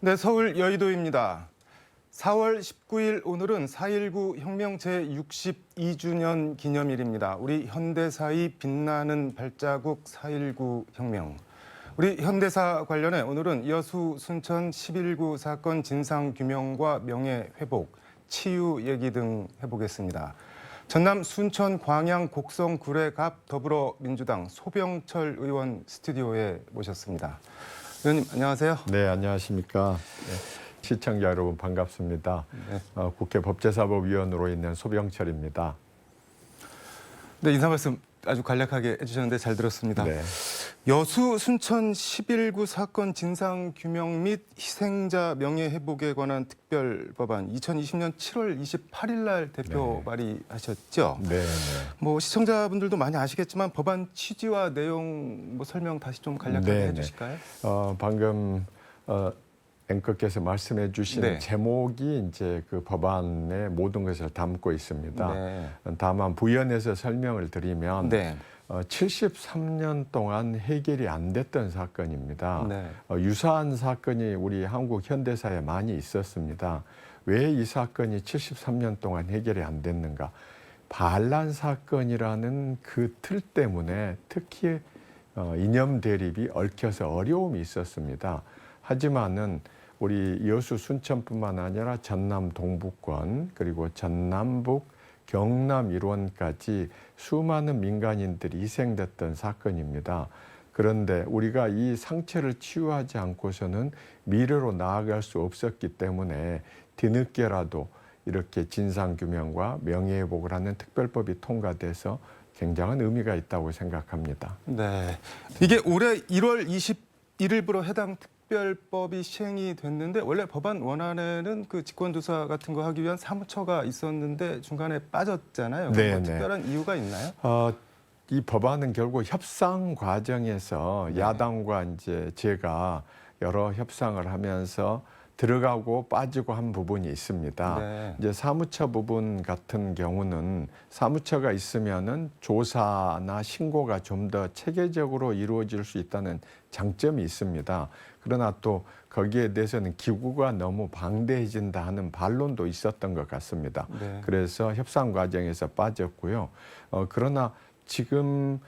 네, 서울 여의도입니다. 4월 19일 오늘은 4.19 혁명 제62주년 기념일입니다. 우리 현대사의 빛나는 발자국 4.19 혁명. 우리 현대사 관련해 오늘은 여수 순천 11구 사건 진상규명과 명예회복, 치유 얘기 등 해보겠습니다. 전남 순천 광양 곡성 구례갑 더불어민주당 소병철 의원 스튜디오에 모셨습니다. 의원님 안녕하세요. 네, 안녕하십니까. 네, 시청자 여러분 반갑습니다. 네. 국회 법제사법위원으로 있는 소병철입니다. 네, 인사 말씀 아주 간략하게 해주셨는데 잘 들었습니다. 네. 여수 순천 11구 사건 진상규명 및 희생자 명예회복에 관한 특별법안 2020년 7월 28일 날 대표 발의하셨죠? 네. 뭐 시청자분들도 많이 아시겠지만 법안 취지와 내용 설명 다시 좀 간략하게 해주실까요? 방금 앵커께서 말씀해 주신 네. 제목이 이제 그 법안의 모든 것을 담고 있습니다. 네. 다만 부연해서 설명을 드리면 네. 73년 동안 해결이 안 됐던 사건입니다. 네. 유사한 사건이 우리 한국 현대사에 많이 있었습니다. 왜 이 사건이 73년 동안 해결이 안 됐는가? 반란 사건이라는 그 틀 때문에 특히 이념 대립이 얽혀서 어려움이 있었습니다. 하지만은 우리 여수 순천뿐만 아니라 전남 동부권 그리고 전남북 경남 일원까지 수많은 민간인들이 희생됐던 사건입니다. 그런데 우리가 이 상처를 치유하지 않고서는 미래로 나아갈 수 없었기 때문에 뒤늦게라도 이렇게 진상규명과 명예회복을 하는 특별법이 통과돼서 굉장한 의미가 있다고 생각합니다. 네. 이게 올해 1월 21일부로 해당 특별법이 시행이 됐는데 원래 법안 원안에는 그 직권조사 같은 거 하기 위한 사무처가 있었는데 중간에 빠졌잖아요. 네, 뭐 네. 특별한 이유가 있나요? 이 법안은 결국 협상 과정에서 네. 야당과 이제 제가 여러 협상을 하면서 들어가고 빠지고 한 부분이 있습니다. 네. 이제 사무처 부분 같은 경우는 사무처가 있으면은 조사나 신고가 좀 더 체계적으로 이루어질 수 있다는 장점이 있습니다. 그러나 또 거기에 대해서는 기구가 너무 방대해진다 하는 반론도 있었던 것 같습니다. 네. 그래서 협상 과정에서 빠졌고요. 그러나 지금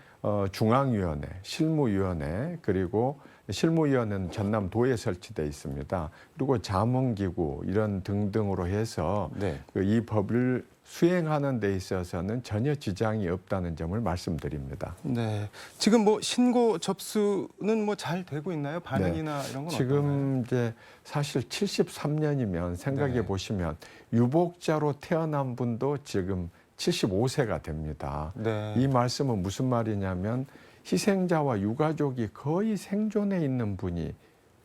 중앙위원회, 실무위원회 그리고 실무위원회는 전남도에 설치되어 있습니다. 그리고 자문기구 이런 등등으로 해서 네. 이 법을 수행하는 데 있어서는 전혀 지장이 없다는 점을 말씀드립니다. 네. 지금 뭐 신고 접수는 뭐 잘 되고 있나요? 반응이나 이런 건 지금 이제 사실 73년이면 생각해 네. 보시면 유복자로 태어난 분도 지금 75세가 됩니다. 네. 이 말씀은 무슨 말이냐면 희생자와 유가족이 거의 생존해 있는 분이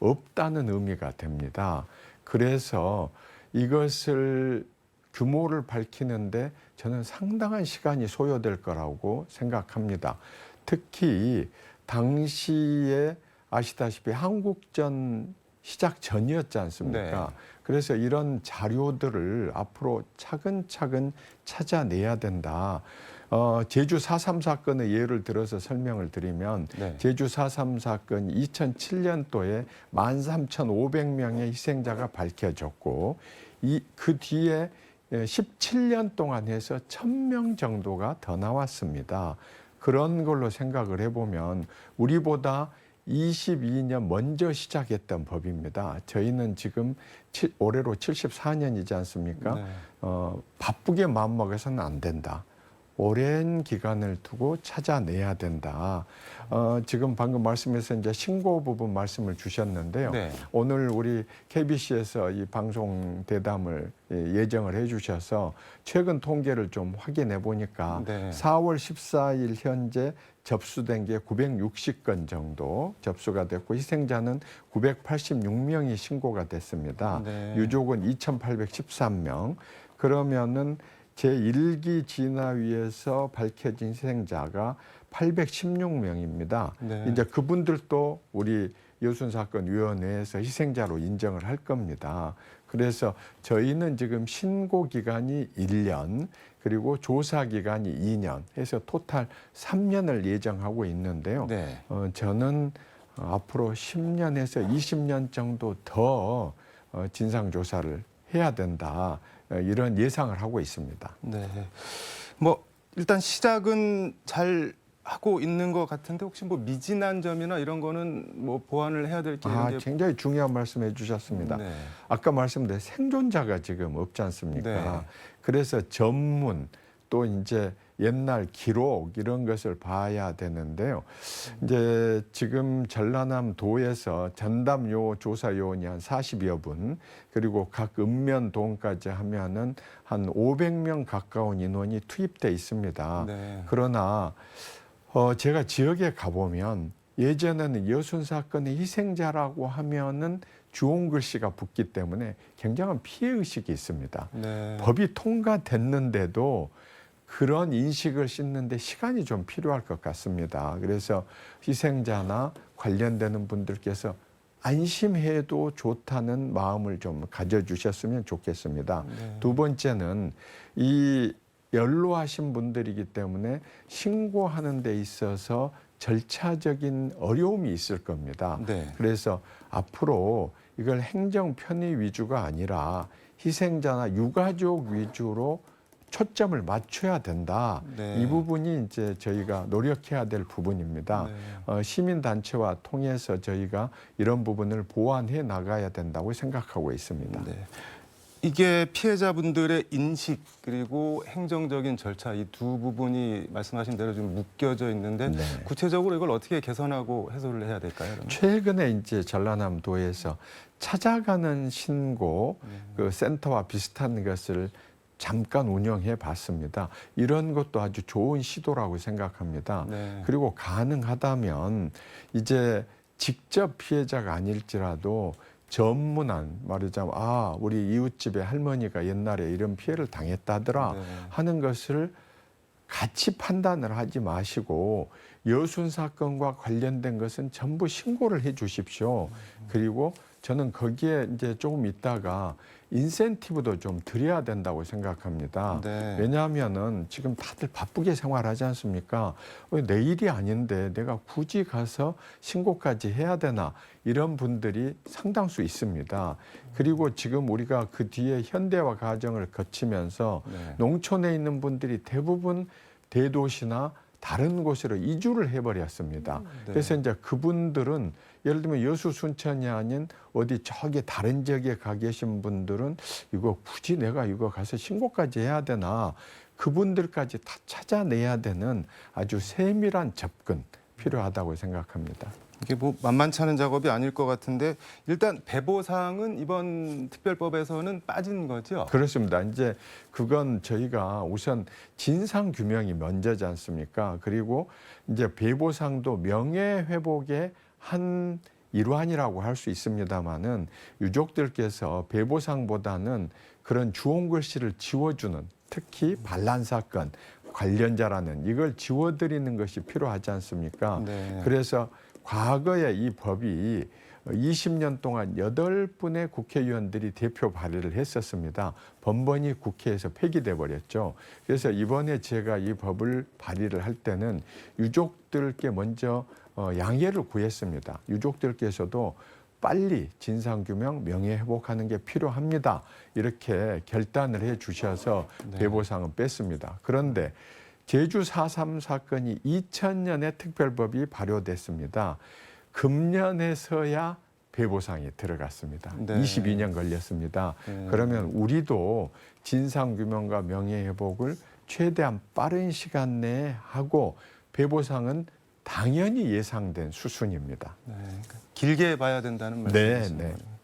없다는 의미가 됩니다. 그래서 이것을 규모를 밝히는데 저는 상당한 시간이 소요될 거라고 생각합니다. 특히 당시에 아시다시피 한국전 시작 전이었지 않습니까? 네. 그래서 이런 자료들을 앞으로 차근차근 찾아내야 된다. 제주 4.3 사건의 예를 들어서 설명을 드리면 네. 제주 4.3 사건 2007년도에 13,500명의 희생자가 밝혀졌고 그 뒤에 17년 동안 해서 1,000명 정도가 더 나왔습니다. 그런 걸로 생각을 해보면 우리보다 22년 먼저 시작했던 법입니다. 저희는 지금 올해로 74년이지 않습니까? 네. 바쁘게 마음먹어서는 안 된다. 오랜 기간을 두고 찾아내야 된다. 지금 방금 말씀에서 이제 신고 부분 말씀을 주셨는데요. 네. 오늘 우리 KBC에서 이 방송 대담을 예정을 해주셔서 최근 통계를 좀 확인해 보니까 네. 4월 14일 현재 접수된 게 960건 정도 접수가 됐고 희생자는 986명이 신고가 됐습니다. 네. 유족은 2,813명. 그러면은 제1기 진화위에서 밝혀진 희생자가 816명입니다. 네. 이제 그분들도 우리 여순사건위원회에서 희생자로 인정을 할 겁니다. 그래서 저희는 지금 신고 기간이 1년 그리고 조사 기간이 2년 해서 토탈 3년을 예정하고 있는데요. 네. 저는 앞으로 10년에서 20년 정도 더 진상조사를 해야 된다. 이런 예상을 하고 있습니다. 네. 뭐 일단 시작은 잘 하고 있는 것 같은데 혹시 뭐 미진한 점이나 이런 거는 뭐 보완을 해야 될 게 있는 게 굉장히 중요한 말씀해 주셨습니다. 네. 아까 말씀드린 생존자가 지금 없지 않습니까? 네. 그래서 전문 또 이제 옛날 기록 이런 것을 봐야 되는데요. 이제 지금 전라남도에서 전담 조사 요원이 한 40여 분, 그리고 각 읍면동까지 하면은 한 500명 가까운 인원이 투입돼 있습니다. 네. 그러나 제가 지역에 가보면 예전에는 여순 사건의 희생자라고 하면은 주홍 글씨가 붙기 때문에 굉장한 피해 의식이 있습니다. 네. 법이 통과됐는데도 그런 인식을 싣는데 시간이 좀 필요할 것 같습니다. 그래서 희생자나 관련되는 분들께서 안심해도 좋다는 마음을 좀 가져주셨으면 좋겠습니다. 네. 두 번째는 이 연로하신 분들이기 때문에 신고하는 데 있어서 절차적인 어려움이 있을 겁니다. 네. 그래서 앞으로 이걸 행정 편의 위주가 아니라 희생자나 유가족 위주로 초점을 맞춰야 된다. 네. 이 부분이 이제 저희가 노력해야 될 부분입니다. 네. 시민단체와 통해서 저희가 이런 부분을 보완해 나가야 된다고 생각하고 있습니다. 네. 이게 피해자분들의 인식 그리고 행정적인 절차 이 두 부분이 말씀하신 대로 좀 묶여져 있는데 네. 구체적으로 이걸 어떻게 개선하고 해소를 해야 될까요? 그러면? 최근에 이제 전라남도에서 찾아가는 신고 그 센터와 비슷한 것을 잠깐 운영해 봤습니다. 이런 것도 아주 좋은 시도라고 생각합니다. 네. 그리고 가능하다면 이제 직접 피해자가 아닐지라도 전문한 말하자면 우리 이웃집의 할머니가 옛날에 이런 피해를 당했다더라 네. 하는 것을 같이 판단을 하지 마시고 여순 사건과 관련된 것은 전부 신고를 해 주십시오. 그리고 저는 거기에 이제 조금 있다가 인센티브도 좀 드려야 된다고 생각합니다. 네. 왜냐하면은 지금 다들 바쁘게 생활하지 않습니까? 내 일이 아닌데 내가 굳이 가서 신고까지 해야 되나 이런 분들이 상당수 있습니다. 그리고 지금 우리가 그 뒤에 현대화 과정을 거치면서 네. 농촌에 있는 분들이 대부분 대도시나 다른 곳으로 이주를 해버렸습니다. 네. 그래서 이제 그분들은 예를 들면 여수 순천이 아닌 어디 저기 다른 지역에 가 계신 분들은 이거 굳이 내가 이거 가서 신고까지 해야 되나 그분들까지 다 찾아내야 되는 아주 세밀한 접근 필요하다고 생각합니다. 이게 뭐 만만치 않은 작업이 아닐 것 같은데 일단 배보상은 이번 특별법에서는 빠진 거죠? 그렇습니다. 이제 그건 저희가 우선 진상 규명이 먼저지 않습니까? 그리고 이제 배보상도 명예회복의 한 일환이라고 할 수 있습니다만은 유족들께서 배보상보다는 그런 주홍 글씨를 지워주는 특히 반란 사건 관련자라는 이걸 지워드리는 것이 필요하지 않습니까? 네. 그래서 과거에 이 법이 20년 동안 8분의 국회의원들이 대표 발의를 했었습니다. 번번이 국회에서 폐기돼 버렸죠. 그래서 이번에 제가 이 법을 발의를 할 때는 유족들께 먼저 양해를 구했습니다. 유족들께서도 빨리 진상규명, 명예회복하는 게 필요합니다. 이렇게 결단을 해 주셔서 네. 배보상은 뺐습니다. 그런데 제주 4.3 사건이 2000년에 특별법이 발효됐습니다. 금년에서야 배보상이 들어갔습니다. 네. 22년 걸렸습니다. 네. 그러면 우리도 진상규명과 명예회복을 최대한 빠른 시간 내에 하고 배보상은 당연히 예상된 수순입니다. 네. 그러니까 길게 봐야 된다는 네, 말씀이신 네. 거예요.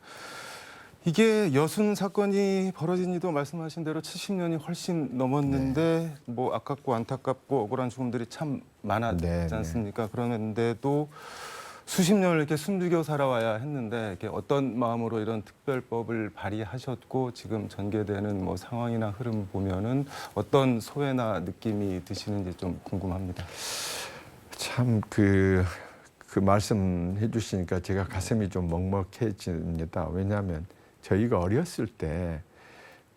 이게 여순 사건이 벌어진 지도 말씀하신 대로 70년이 훨씬 넘었는데 뭐 아깝고 안타깝고 억울한 죽음들이 참 많았지 네, 네. 않습니까? 그런데도 수십 년을 이렇게 숨죽여 살아와야 했는데 이렇게 어떤 마음으로 이런 특별법을 발의하셨고 지금 전개되는 뭐 상황이나 흐름 보면은 어떤 소외나 느낌이 드시는지 좀 궁금합니다. 참 그 말씀해 주시니까 제가 가슴이 좀 먹먹해집니다. 왜냐하면 저희가 어렸을 때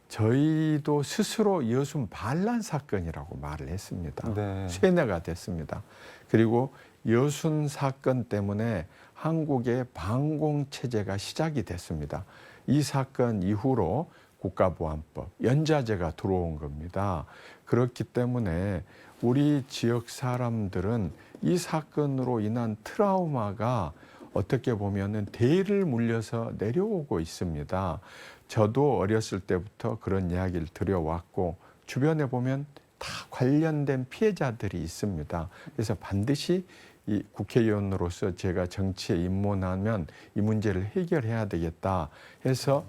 저희도 스스로 여순 반란 사건이라고 말을 했습니다. 네. 세뇌가 됐습니다. 그리고 여순 사건 때문에 한국의 방공 체제가 시작이 됐습니다. 이 사건 이후로 국가보안법, 연좌제가 들어온 겁니다. 그렇기 때문에 우리 지역 사람들은 이 사건으로 인한 트라우마가 어떻게 보면은 대를 물려서 내려오고 있습니다. 저도 어렸을 때부터 그런 이야기를 들여왔고 주변에 보면 다 관련된 피해자들이 있습니다. 그래서 반드시 이 국회의원으로서 제가 정치에 입문하면 이 문제를 해결해야 되겠다 해서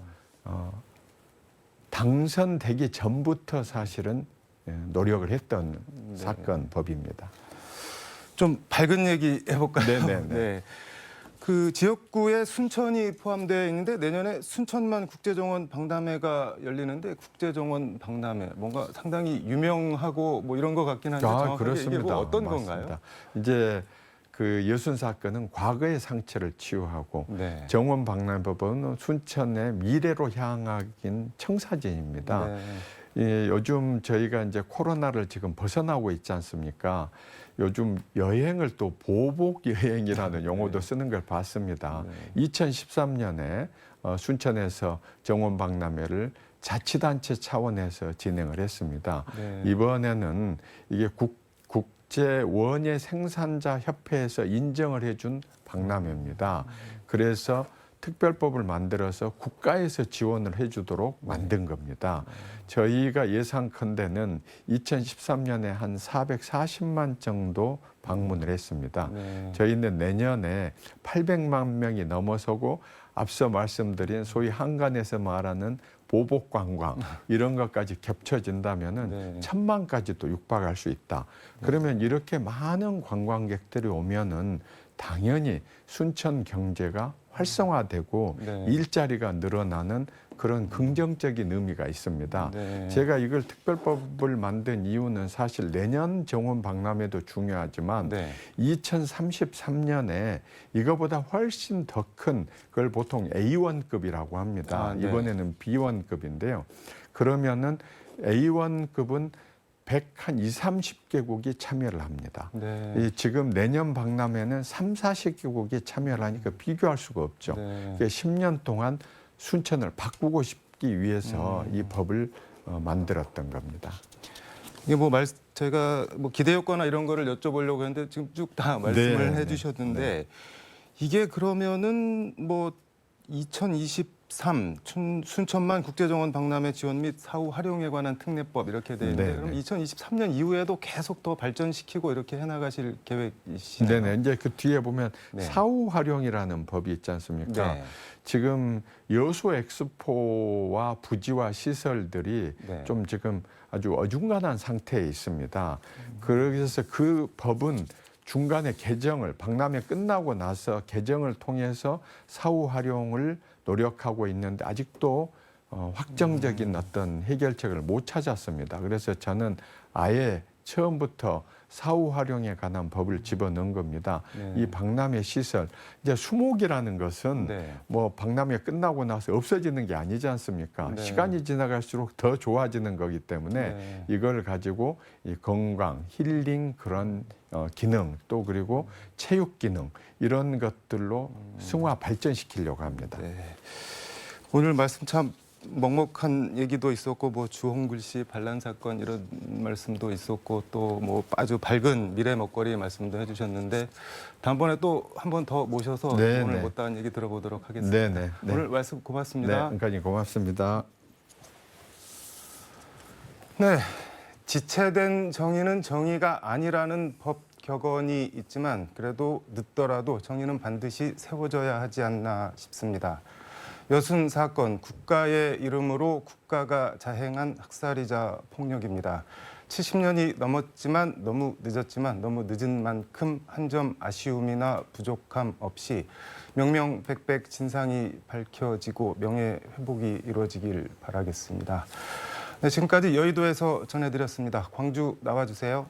당선되기 전부터 사실은 노력을 했던 사건 법입니다. 좀 밝은 얘기 해볼까요? 네네네. 네. 그 지역구에 순천이 포함되어 있는데 내년에 순천만 국제정원 박람회가 열리는데 국제정원 박람회 뭔가 상당히 유명하고 뭐 이런 것 같긴 한데 정확하게 이게 뭐 어떤 맞습니다. 건가요? 이제 그 여순 사건은 과거의 상처를 치유하고 네. 정원 박람회법은 순천의 미래로 향하긴 청사진입니다. 네. 예, 요즘 저희가 이제 코로나를 지금 벗어나고 있지 않습니까? 요즘 여행을 또 보복 여행이라는 용어도 쓰는 걸 봤습니다. 2013년에 순천에서 정원 박람회를 자치단체 차원에서 진행을 했습니다. 네. 이번에는 이게 국제 원예 생산자 협회에서 인정을 해준 박람회입니다. 그래서 특별법을 만들어서 국가에서 지원을 해주도록 만든 겁니다. 저희가 예상컨대는 2013년에 한 440만 정도 방문을 했습니다. 네. 저희는 내년에 800만 명이 넘어서고 앞서 말씀드린 소위 한간에서 말하는 보복 관광 이런 것까지 겹쳐진다면은 네. 1000만까지도 육박할 수 있다. 그러면 이렇게 많은 관광객들이 오면은 당연히 순천 경제가 활성화되고 네. 일자리가 늘어나는 그런 긍정적인 의미가 있습니다. 네. 제가 이걸 특별법을 만든 이유는 사실 내년 정원 박람회도 중요하지만 네. 2033년에 이거보다 훨씬 더 큰 그걸 보통 A1급이라고 합니다. 네. 이번에는 B1급인데요. 그러면은 A1급은 120-30개국이 참여를 합니다. 네. 지금 내년 박람회는 30-40개국이 참여를 하니까 비교할 수가 없죠. 네. 10년 동안 순천을 바꾸고 싶기 위해서 이 법을 만들었던 겁니다. 이게 뭐 제가 뭐 기대 효과나 이런 거를 여쭤보려고 했는데 지금 쭉 다 말씀을 네, 해주셨는데 이게 그러면은 뭐 2023 순천만 국제정원 박람회 지원 및 사후 활용에 관한 특례법 이렇게 돼 있는데 네, 그럼 네. 2023년 이후에도 계속 더 발전시키고 이렇게 해나가실 계획이시나요? 네네. 이제 그 뒤에 보면 네. 사후 활용이라는 법이 있지 않습니까? 네. 지금 여수 엑스포와 부지와 시설들이 네. 좀 지금 아주 어중간한 상태에 있습니다. 그래서 그 법은 중간에 개정을 박람회 끝나고 나서 개정을 통해서 사후 활용을 노력하고 있는데 아직도 확정적인 어떤 해결책을 못 찾았습니다. 그래서 저는 아예 처음부터 사후 활용에 관한 법을 집어넣은 겁니다. 네. 이 박람회 시설, 이제 수목이라는 것은 네. 뭐 박람회 끝나고 나서 없어지는 게 아니지 않습니까? 네. 시간이 지나갈수록 더 좋아지는 거기 때문에 네. 이걸 가지고 이 건강, 힐링 그런 기능 또 그리고 체육 기능 이런 것들로 승화 발전시키려고 합니다. 네. 오늘 말씀 참 먹먹한 얘기도 있었고 뭐 주홍글 씨 반란 사건 이런 말씀도 있었고 또 뭐 아주 밝은 미래 먹거리 말씀도 해주셨는데 다음번에 또 한 번 더 모셔서 네, 오늘 네. 못다한 얘기 들어보도록 하겠습니다. 네, 네, 네. 오늘 말씀 고맙습니다. 네, 그러니까 고맙습니다. 네, 지체된 정의는 정의가 아니라는 법 격언이 있지만 그래도 늦더라도 정의는 반드시 세워져야 하지 않나 싶습니다. 여순 사건, 국가의 이름으로 국가가 자행한 학살이자 폭력입니다. 70년이 넘었지만 너무 늦었지만 너무 늦은 만큼 한 점 아쉬움이나 부족함 없이 명명백백 진상이 밝혀지고 명예 회복이 이루어지길 바라겠습니다. 네, 지금까지 여의도에서 전해드렸습니다. 광주 나와주세요.